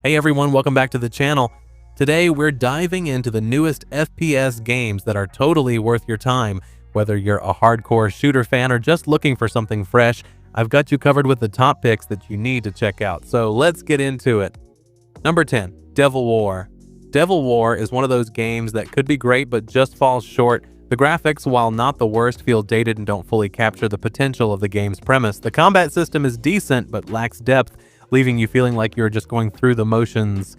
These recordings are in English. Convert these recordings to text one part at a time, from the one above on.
Hey everyone, welcome back to the channel. Today we're diving into the newest FPS games that are totally worth your time. Whether you're a hardcore shooter fan or just looking for something fresh, I've got you covered with the top picks that you need to check out. So let's get into it. Number 10, Devil War. Devil War is one of those games that could be great but just falls short. The graphics, while not the worst, feel dated and don't fully capture the potential of the game's premise. The combat system is decent but lacks depth, leaving you feeling like you're just going through the motions.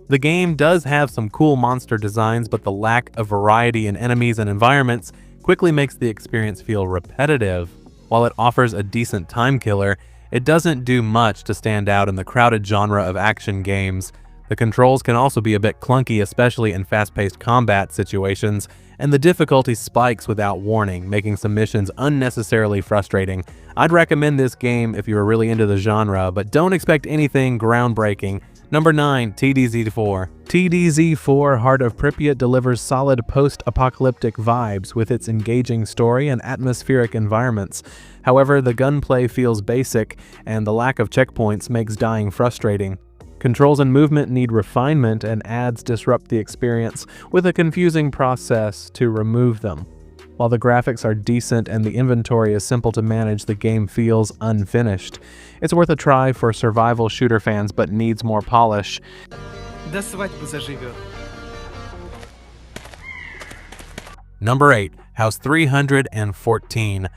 The game does have some cool monster designs, but the lack of variety in enemies and environments quickly makes the experience feel repetitive. While it offers a decent time killer, it doesn't do much to stand out in the crowded genre of action games. The controls can also be a bit clunky, especially in fast-paced combat situations, and the difficulty spikes without warning, making some missions unnecessarily frustrating. I'd recommend this game if you're really into the genre, but don't expect anything groundbreaking. Number 9, TDZ4. TDZ4 Heart of Pripyat delivers solid post-apocalyptic vibes with its engaging story and atmospheric environments. However, the gunplay feels basic, and the lack of checkpoints makes dying frustrating. Controls and movement need refinement, and ads disrupt the experience with a confusing process to remove them. While the graphics are decent and the inventory is simple to manage, the game feels unfinished. It's worth a try for survival shooter fans, but needs more polish. Number 8, House 314.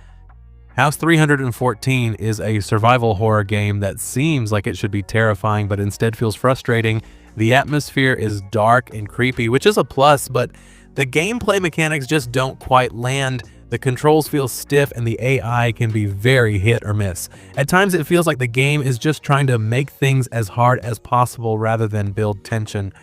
House 314 is a survival horror game that seems like it should be terrifying, but instead feels frustrating. The atmosphere is dark and creepy, which is a plus, but the gameplay mechanics just don't quite land. The controls feel stiff and the AI can be very hit or miss. At times it feels like the game is just trying to make things as hard as possible rather than build tension.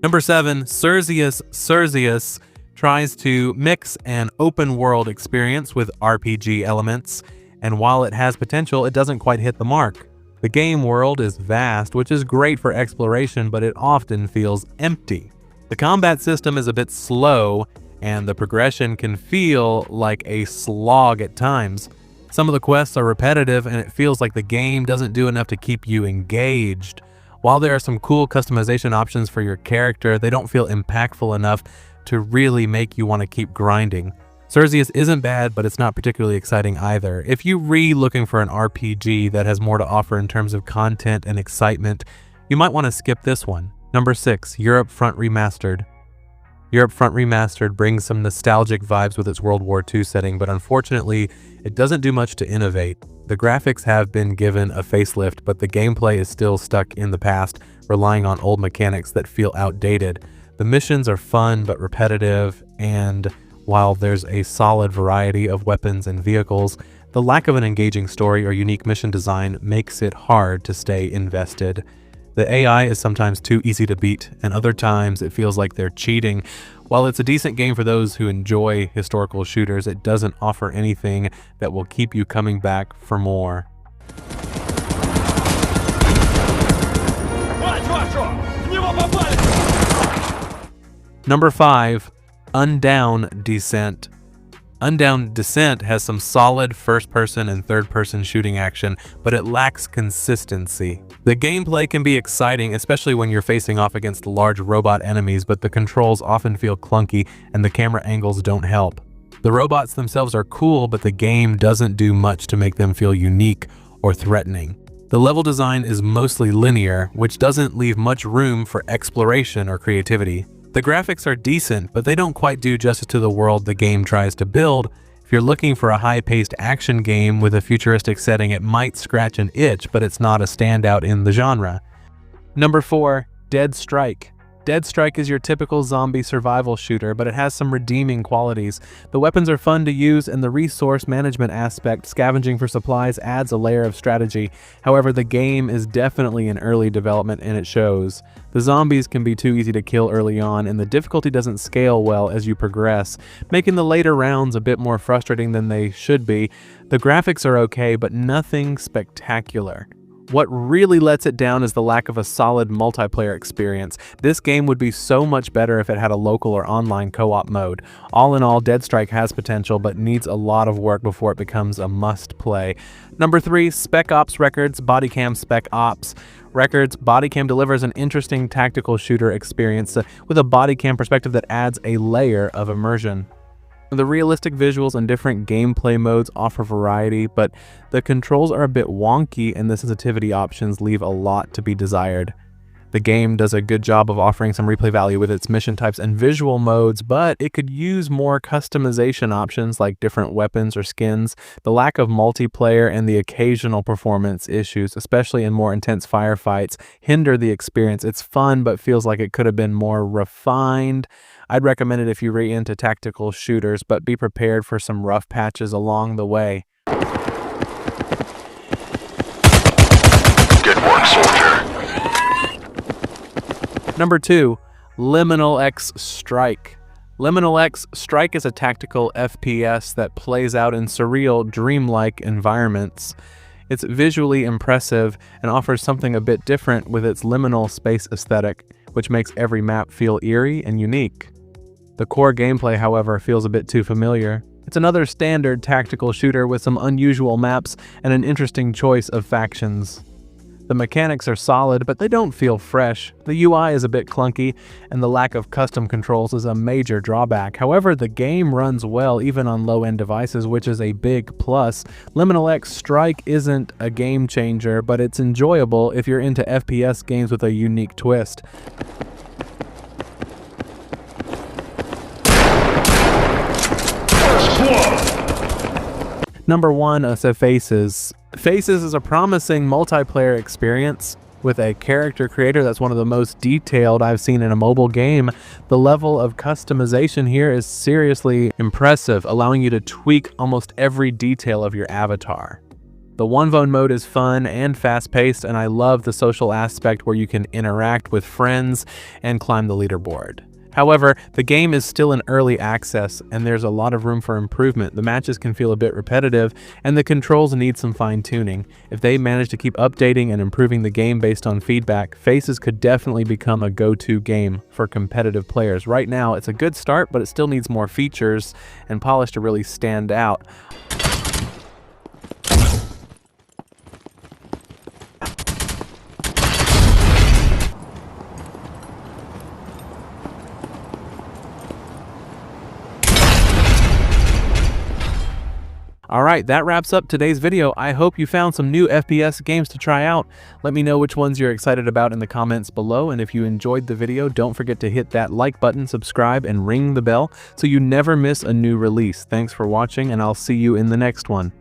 Number 7, Surzeus. Surzeus tries to mix an open world experience with RPG elements, and while it has potential, it doesn't quite hit the mark. The game world is vast, which is great for exploration, but it often feels empty. The combat system is a bit slow, and the progression can feel like a slog at times. Some of the quests are repetitive, and it feels like the game doesn't do enough to keep you engaged. While there are some cool customization options for your character, they don't feel impactful enough to really make you want to keep grinding. Surzeus isn't bad, but it's not particularly exciting either. If you're looking for an RPG that has more to offer in terms of content and excitement, you might want to skip this one. Number 6, Europe Front Remastered. Europe Front Remastered brings some nostalgic vibes with its World War II setting, but unfortunately, it doesn't do much to innovate. The graphics have been given a facelift, but the gameplay is still stuck in the past, relying on old mechanics that feel outdated. The missions are fun but repetitive, and while there's a solid variety of weapons and vehicles, the lack of an engaging story or unique mission design makes it hard to stay invested. The AI is sometimes too easy to beat, and other times it feels like they're cheating. While it's a decent game for those who enjoy historical shooters, it doesn't offer anything that will keep you coming back for more. Number 5, Undown Descent. Undown Descent has some solid first-person and third-person shooting action, but it lacks consistency. The gameplay can be exciting, especially when you're facing off against large robot enemies, but the controls often feel clunky and the camera angles don't help. The robots themselves are cool, but the game doesn't do much to make them feel unique or threatening. The level design is mostly linear, which doesn't leave much room for exploration or creativity. The graphics are decent, but they don't quite do justice to the world the game tries to build. If you're looking for a high-paced action game with a futuristic setting, it might scratch an itch, but it's not a standout in the genre. Number 4, Deadstrike. Deadstrike is your typical zombie survival shooter, but it has some redeeming qualities. The weapons are fun to use, and the resource management aspect, scavenging for supplies, adds a layer of strategy. However, the game is definitely in early development, and it shows. The zombies can be too easy to kill early on, and the difficulty doesn't scale well as you progress, making the later rounds a bit more frustrating than they should be. The graphics are okay, but nothing spectacular. What really lets it down is the lack of a solid multiplayer experience. This game would be so much better if it had a local or online co-op mode. All in all, Deadstrike has potential, but needs a lot of work before it becomes a must-play. Number 3, Spec Ops Records, Bodycam Spec Ops. records, Bodycam delivers an interesting tactical shooter experience with a Bodycam perspective that adds a layer of immersion. The realistic visuals and different gameplay modes offer variety, but the controls are a bit wonky and the sensitivity options leave a lot to be desired. The game does a good job of offering some replay value with its mission types and visual modes, but it could use more customization options like different weapons or skins. The lack of multiplayer and the occasional performance issues, especially in more intense firefights, hinder the experience. It's fun, but feels like it could have been more refined. I'd recommend it if you're really into tactical shooters, but be prepared for some rough patches along the way. Good work, soldier. Number 2, LiminalX Strike. LiminalX Strike is a tactical FPS that plays out in surreal, dreamlike environments. It's visually impressive and offers something a bit different with its liminal space aesthetic, which makes every map feel eerie and unique. The core gameplay, however, feels a bit too familiar. It's another standard tactical shooter with some unusual maps and an interesting choice of factions. The mechanics are solid, but they don't feel fresh. The UI is a bit clunky, and the lack of custom controls is a major drawback. However, the game runs well even on low-end devices, which is a big plus. LiminalX Strike isn't a game changer, but it's enjoyable if you're into FPS games with a unique twist. Number 1 is Faces. Faces is a promising multiplayer experience with a character creator that's one of the most detailed I've seen in a mobile game. The level of customization here is seriously impressive, allowing you to tweak almost every detail of your avatar. The 1v1 mode is fun and fast-paced, and I love the social aspect where you can interact with friends and climb the leaderboard. However, the game is still in early access and there's a lot of room for improvement. The matches can feel a bit repetitive and the controls need some fine-tuning. If they manage to keep updating and improving the game based on feedback, Faces could definitely become a go-to game for competitive players. Right now, it's a good start, but it still needs more features and polish to really stand out. Alright, that wraps up today's video. I hope you found some new FPS games to try out. Let me know which ones you're excited about in the comments below, and if you enjoyed the video, don't forget to hit that like button, subscribe, and ring the bell so you never miss a new release. Thanks for watching, and I'll see you in the next one.